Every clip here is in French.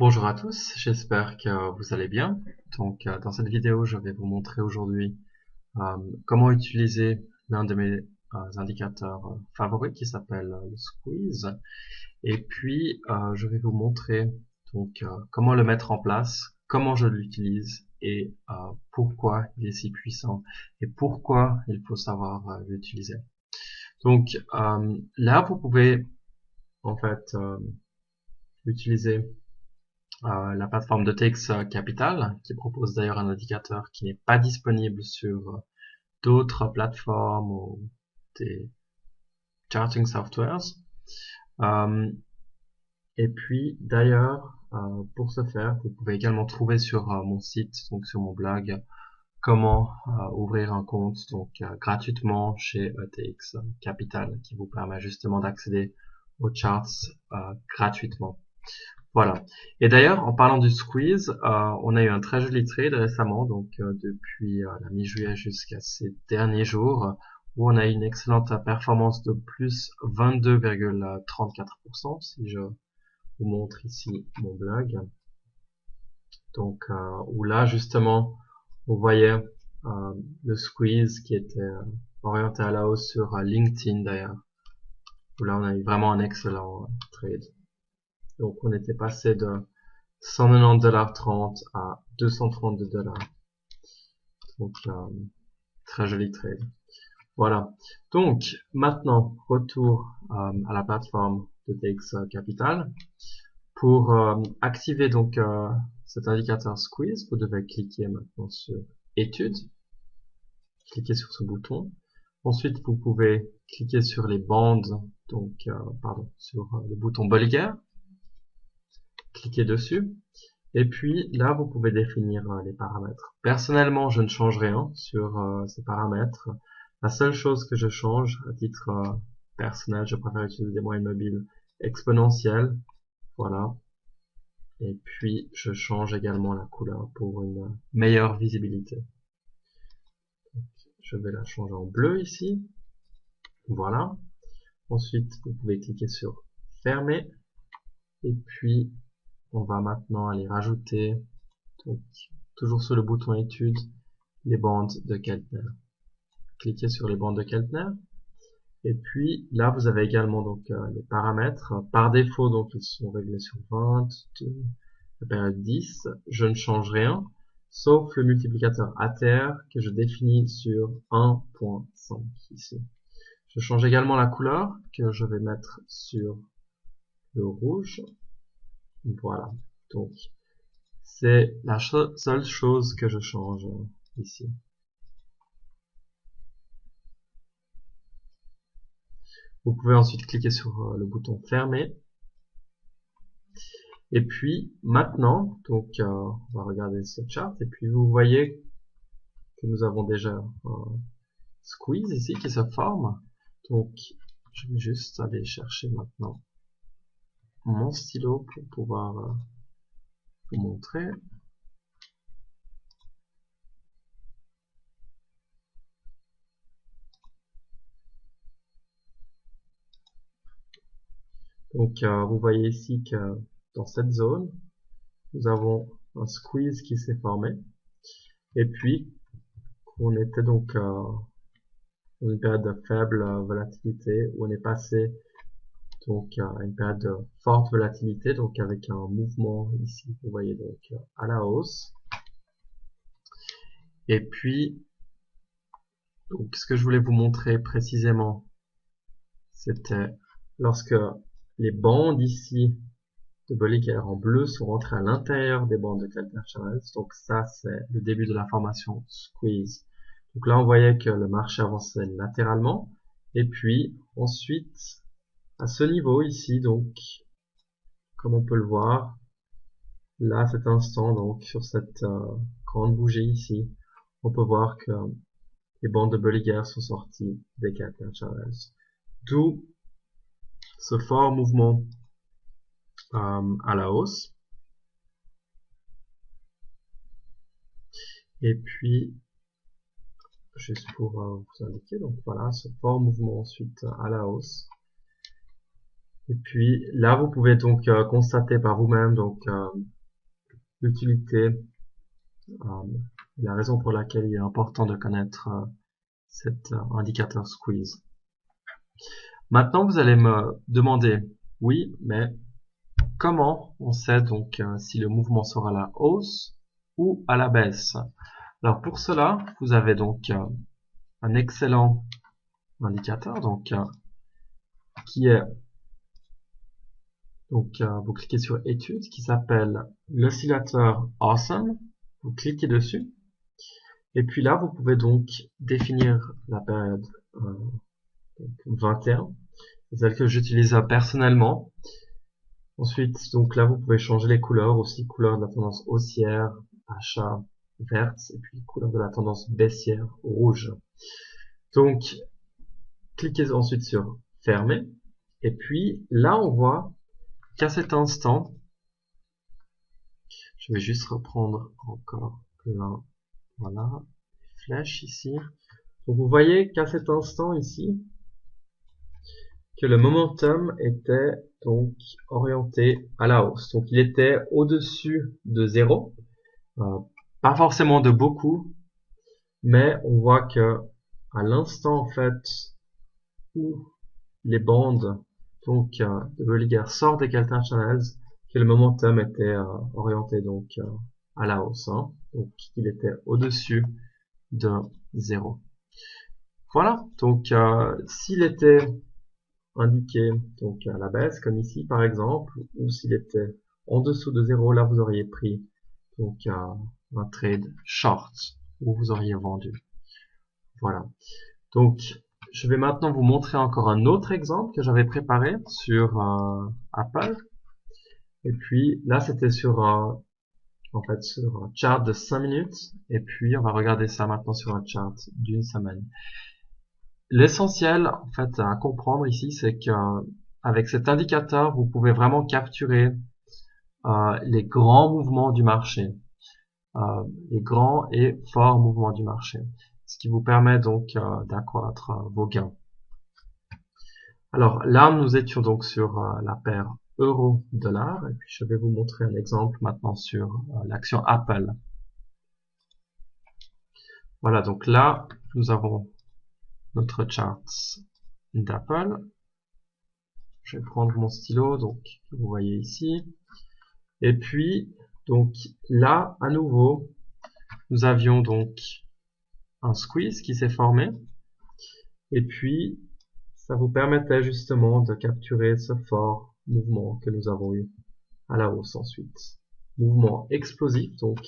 Bonjour à tous, j'espère que vous allez bien. Donc, dans cette vidéo, je vais vous montrer aujourd'hui comment utiliser l'un de mes indicateurs favoris qui s'appelle le squeeze. Et puis, je vais vous montrer donc comment le mettre en place, comment je l'utilise et pourquoi il est si puissant et pourquoi il faut savoir l'utiliser. Donc, là, vous pouvez en fait utiliser la plateforme de TX Capital, qui propose d'ailleurs un indicateur qui n'est pas disponible sur d'autres plateformes ou des charting softwares. Et puis d'ailleurs, pour ce faire, vous pouvez également trouver sur mon site, donc sur mon blog, comment ouvrir un compte donc gratuitement chez TX Capital, qui vous permet justement d'accéder aux charts gratuitement. Voilà. Et d'ailleurs, en parlant du squeeze, on a eu un très joli trade récemment, donc depuis la mi-juillet jusqu'à ces derniers jours, où on a eu une excellente performance de plus 22,34%, si je vous montre ici mon blog. Donc, où là, justement, on voyait le squeeze qui était orienté à la hausse sur LinkedIn d'ailleurs, où là, on a eu vraiment un excellent trade. Donc, on était passé de 190,30 $ à 232 $. Donc, très joli trade. Voilà. Donc, maintenant, retour à la plateforme de TX Capital. Pour activer donc cet indicateur squeeze, vous devez cliquer maintenant sur études. Cliquez sur ce bouton. Ensuite, vous pouvez cliquer sur les bandes, donc, sur le bouton Bolliger. Cliquez dessus. Et puis là, vous pouvez définir les paramètres. Personnellement, je ne change rien sur ces paramètres. La seule chose que je change à titre personnel, je préfère utiliser des moyennes mobiles exponentielles. Voilà. Et puis, je change également la couleur pour une meilleure visibilité. Donc, je vais la changer en bleu ici. Voilà. Ensuite, vous pouvez cliquer sur fermer. Et puis, on va maintenant aller rajouter, donc, toujours sur le bouton études, les bandes de Keltner. Cliquez sur les bandes de Keltner. Et puis là, vous avez également donc les paramètres. Par défaut, donc ils sont réglés sur 20, la période 10. Je ne change rien, sauf le multiplicateur ATR que je définis sur 1.5 ici. Je change également la couleur que je vais mettre sur le rouge. Voilà. Donc c'est la seule chose que je change ici. Vous pouvez ensuite cliquer sur le bouton fermer. Et puis maintenant, donc on va regarder ce chart. Et puis vous voyez que nous avons déjà un squeeze ici qui se forme. Donc je vais juste aller chercher maintenant mon stylo pour pouvoir vous montrer. Donc vous voyez ici que dans cette zone, nous avons un squeeze qui s'est formé. Et puis, on était donc dans une période de faible volatilité où on est passé donc à une période de forte volatilité, donc avec un mouvement ici, vous voyez donc à la hausse. Et puis, donc ce que je voulais vous montrer précisément, c'était lorsque les bandes ici de Bolliger en bleu sont rentrées à l'intérieur des bandes de Keltner-Chavez. Donc ça, c'est le début de la formation squeeze. Donc là, on voyait que le marché avançait latéralement. Et puis, ensuite, à ce niveau ici, donc, comme on peut le voir, là, à cet instant, donc, sur cette grande bougie ici, on peut voir que les bandes de Bolliger sont sorties des Keltner-Chavez. D'où ce fort mouvement à la hausse. Et puis, juste pour vous indiquer, donc voilà, ce fort mouvement ensuite à la hausse. Et puis là, vous pouvez donc constater par vous-même donc l'utilité, la raison pour laquelle il est important de connaître cet indicateur squeeze. Maintenant, vous allez me demander, oui, mais comment on sait donc si le mouvement sera à la hausse ou à la baisse? Alors pour cela, vous avez donc un excellent indicateur donc qui est donc vous cliquez sur études qui s'appelle l'oscillateur Awesome, vous cliquez dessus et puis là vous pouvez donc définir la période 21, celle que j'utilise personnellement. Ensuite donc là vous pouvez changer les couleurs aussi, couleur de la tendance haussière, achat verte et puis couleur de la tendance baissière rouge. Donc cliquez ensuite sur fermer et puis là on voit qu'à cet instant, je vais juste reprendre encore là, voilà, flèche ici. Donc vous voyez qu'à cet instant ici, que le momentum était donc orienté à la hausse. Donc il était au-dessus de 0, pas forcément de beaucoup, mais on voit que à l'instant en fait où les bandes donc de Bollinger sortent des Keltner Channels, que le momentum était orienté donc à la hausse, hein, donc il était au-dessus de 0. Voilà, donc s'il était indiqué donc à la baisse, comme ici par exemple, ou s'il était en dessous de 0, là vous auriez pris donc un trade short, où vous auriez vendu. Voilà, donc je vais maintenant vous montrer encore un autre exemple que j'avais préparé sur Apple. Et puis là c'était sur en fait sur un chart de 5 minutes et puis on va regarder ça maintenant sur un chart d'une semaine. L'essentiel en fait à comprendre ici c'est que avec cet indicateur vous pouvez vraiment capturer les grands mouvements du marché, les grands et forts mouvements du marché, ce qui vous permet donc d'accroître vos gains. Alors là nous étions donc sur la paire euro-dollar et puis je vais vous montrer un exemple maintenant sur l'action Apple. Voilà, donc là nous avons notre chart d'Apple. Je vais prendre mon stylo donc que vous voyez ici et puis donc là à nouveau nous avions donc un squeeze qui s'est formé et puis ça vous permettait justement de capturer ce fort mouvement que nous avons eu à la hausse ensuite. Mouvement explosif, donc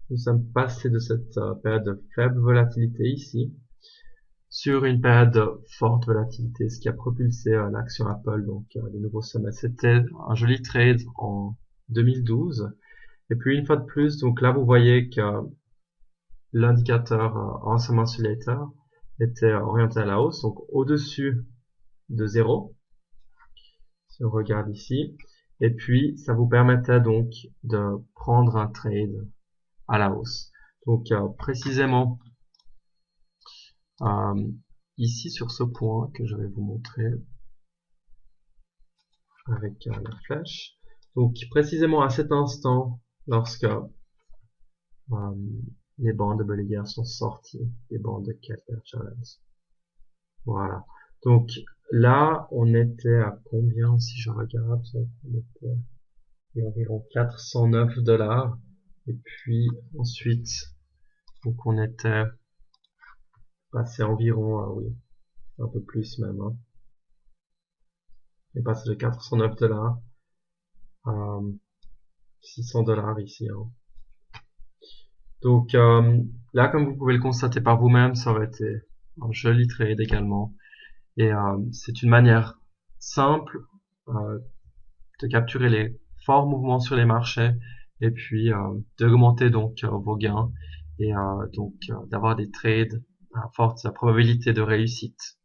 nous sommes passés de cette période de faible volatilité ici sur une période de forte volatilité, ce qui a propulsé l'action Apple, donc les nouveaux sommets. C'était un joli trade en 2012. Et puis une fois de plus, donc là vous voyez que l'indicateur Awesome Oscillator était orienté à la hausse, donc au-dessus de 0. Si on regarde ici. Et puis, ça vous permettait donc de prendre un trade à la hausse. Donc, précisément, ici sur ce point que je vais vous montrer avec la flèche. Donc, précisément à cet instant, lorsque les bandes de Bollinger sont sorties des bandes de Keltner Channels. Voilà. Donc, là, on était à combien si je regarde? On était à environ 409 $. Et puis ensuite, donc on était passé environ, oui, un peu plus même. Hein. On est passé de 409 $ à 600 $ ici. Hein. Donc là, comme vous pouvez le constater par vous-même, ça aurait été un joli trade également. Et c'est une manière simple de capturer les forts mouvements sur les marchés et puis d'augmenter donc vos gains et donc d'avoir des trades à forte probabilité de réussite.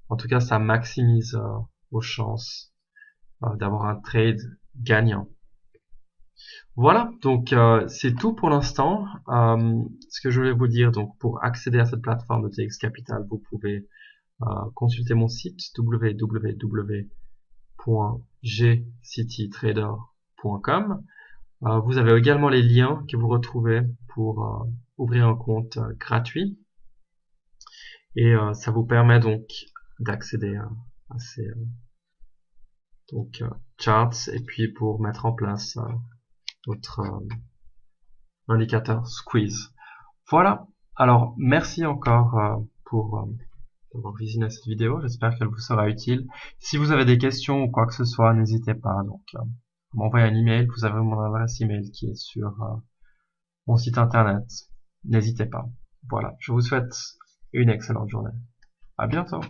En tout cas, ça maximise vos chances d'avoir un trade gagnant. Voilà, donc c'est tout pour l'instant. Ce que je voulais vous dire, donc pour accéder à cette plateforme de TX Capital, vous pouvez consulter mon site www.txcapital.com www.gcitytrader.com. Vous avez également les liens que vous retrouvez pour ouvrir un compte gratuit. Et ça vous permet donc d'accéder à ces charts et puis pour mettre en place votre indicateur squeeze. Voilà. Alors merci encore pour d'avoir visionné cette vidéo. J'espère qu'elle vous sera utile. Si vous avez des questions ou quoi que ce soit, n'hésitez pas. Donc m'envoyer un email. Vous avez mon adresse email qui est sur mon site internet. N'hésitez pas. Voilà. Je vous souhaite une excellente journée. À bientôt.